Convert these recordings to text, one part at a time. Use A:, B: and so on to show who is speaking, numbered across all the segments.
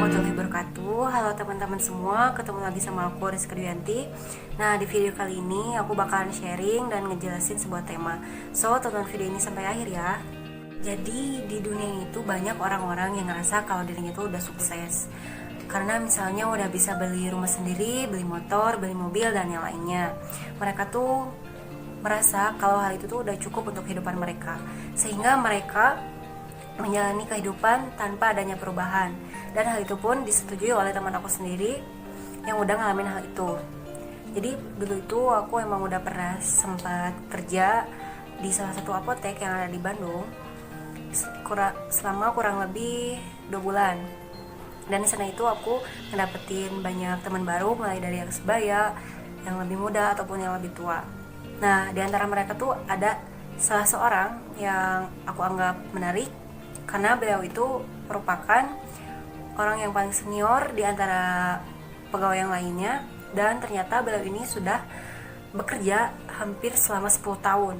A: warahmatullahi wabarakatuh. Halo teman-teman semua, ketemu lagi sama aku Rizky Duyanti. Nah, di video kali ini aku bakalan sharing dan ngejelasin sebuah tema. So, tonton video ini sampai akhir ya. Jadi, di dunia itu banyak orang-orang yang ngerasa kalau dirinya itu udah sukses. Karena misalnya udah bisa beli rumah sendiri, beli motor, beli mobil, dan yang lainnya. Mereka tuh merasa kalau hal itu tuh udah cukup untuk kehidupan mereka. Sehingga mereka menjalani kehidupan tanpa adanya perubahan, dan hal itu pun disetujui oleh teman aku sendiri yang udah ngalamin hal itu. Jadi dulu itu aku emang udah pernah sempat kerja di salah satu apotek yang ada di Bandung selama kurang lebih 2 bulan, dan di sana itu aku ngedapetin banyak teman baru, mulai dari yang sebaya, yang lebih muda ataupun yang lebih tua. Nah, di antara mereka tuh ada salah seorang yang aku anggap menarik karena beliau itu merupakan orang yang paling senior di antara pegawai yang lainnya, dan ternyata beliau ini sudah bekerja hampir selama 10 tahun.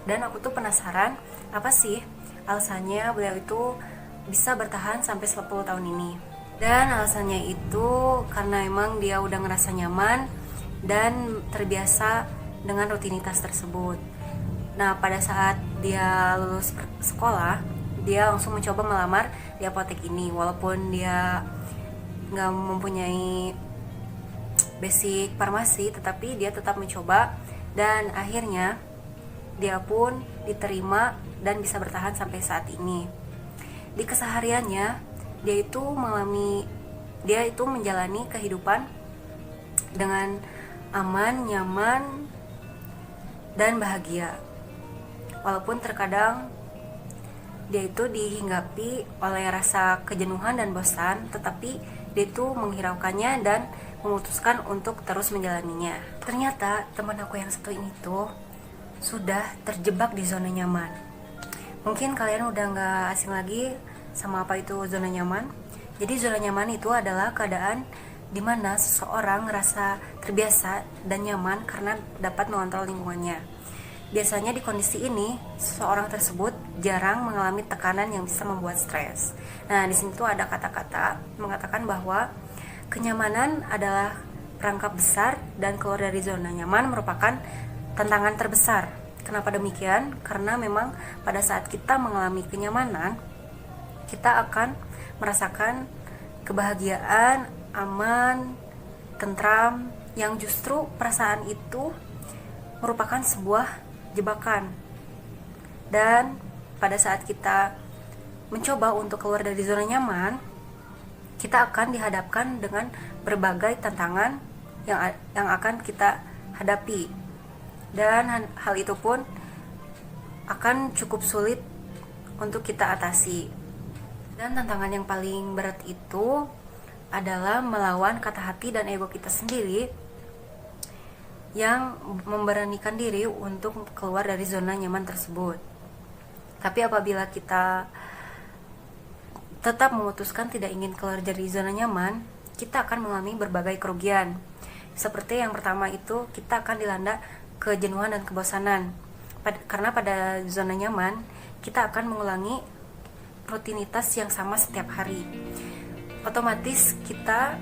A: Dan aku tuh penasaran, apa sih alasannya beliau itu bisa bertahan sampai 10 tahun ini. Dan alasannya itu karena emang dia udah ngerasa nyaman dan terbiasa dengan rutinitas tersebut. Nah, pada saat dia lulus sekolah, dia langsung mencoba melamar di apotek ini, walaupun dia nggak mempunyai basic farmasi, tetapi dia tetap mencoba, dan akhirnya dia pun diterima dan bisa bertahan sampai saat ini. Di kesehariannya dia itu menjalani kehidupan dengan aman, nyaman, dan bahagia. Walaupun terkadang dia itu dihinggapi oleh rasa kejenuhan dan bosan, tetapi dia itu menghiraukannya dan memutuskan untuk terus menjalaninya. Ternyata teman aku yang satu ini tuh sudah terjebak di zona nyaman. Mungkin kalian udah gak asing lagi sama apa itu zona nyaman. Jadi zona nyaman itu adalah keadaan dimana seseorang ngerasa terbiasa dan nyaman karena dapat mengontrol lingkungannya. Biasanya di kondisi ini, seseorang tersebut jarang mengalami tekanan yang bisa membuat stres. Nah, di sini tuh ada kata-kata mengatakan bahwa kenyamanan adalah perangkap besar dan keluar dari zona nyaman merupakan tantangan terbesar. Kenapa demikian? Karena memang pada saat kita mengalami kenyamanan, kita akan merasakan kebahagiaan, aman, tentram, yang justru perasaan itu merupakan sebuah jebakan. Dan pada saat kita mencoba untuk keluar dari zona nyaman, kita akan dihadapkan dengan berbagai tantangan yang akan kita hadapi, dan hal itu pun akan cukup sulit untuk kita atasi. Dan tantangan yang paling berat itu adalah melawan kata hati dan ego kita sendiri yang memberanikan diri untuk keluar dari zona nyaman tersebut. Tapi apabila kita tetap memutuskan tidak ingin keluar dari zona nyaman, kita akan mengalami berbagai kerugian. Seperti yang pertama itu, kita akan dilanda kejenuhan dan kebosanan. Karena pada zona nyaman, kita akan mengulangi rutinitas yang sama setiap hari. Otomatis kita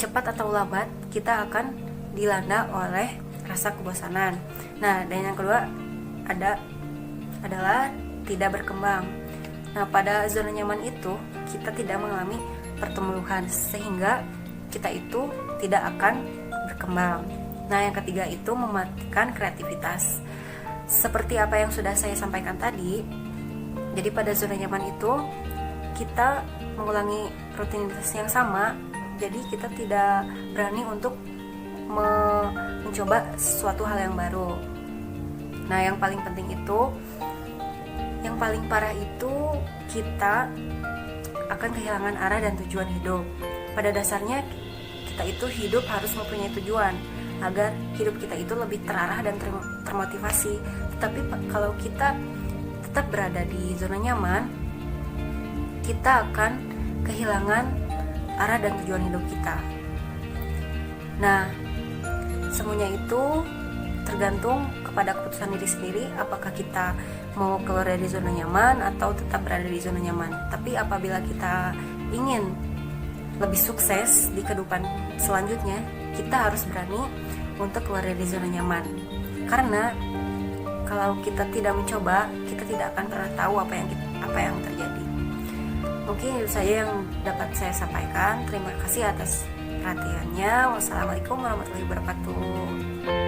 A: cepat atau lambat kita akan dilanda oleh rasa kebosanan. Nah, dan yang kedua adalah tidak berkembang. Nah, pada zona nyaman itu kita tidak mengalami pertumbuhan, sehingga kita itu tidak akan berkembang. Nah, yang ketiga itu mematikan kreativitas. Seperti apa yang sudah saya sampaikan tadi, jadi pada zona nyaman itu kita mengulangi rutinitas yang sama, jadi kita tidak berani untuk mencoba sesuatu hal yang baru. Nah, yang paling penting itu, yang paling parah itu, kita akan kehilangan arah dan tujuan hidup. Pada dasarnya kita itu hidup harus mempunyai tujuan agar hidup kita itu lebih terarah dan termotivasi. Tetapi kalau kita tetap berada di zona nyaman, kita akan kehilangan arah dan tujuan hidup kita. Nah, semuanya itu tergantung kepada keputusan diri sendiri, apakah kita mau keluar dari zona nyaman atau tetap berada di zona nyaman. Tapi apabila kita ingin lebih sukses di kehidupan selanjutnya, kita harus berani untuk keluar dari zona nyaman. Karena kalau kita tidak mencoba, kita tidak akan pernah tahu apa yang terjadi. Mungkin itu saja yang dapat saya sampaikan. Terima kasih atas perhatiannya. Wassalamualaikum warahmatullahi wabarakatuh.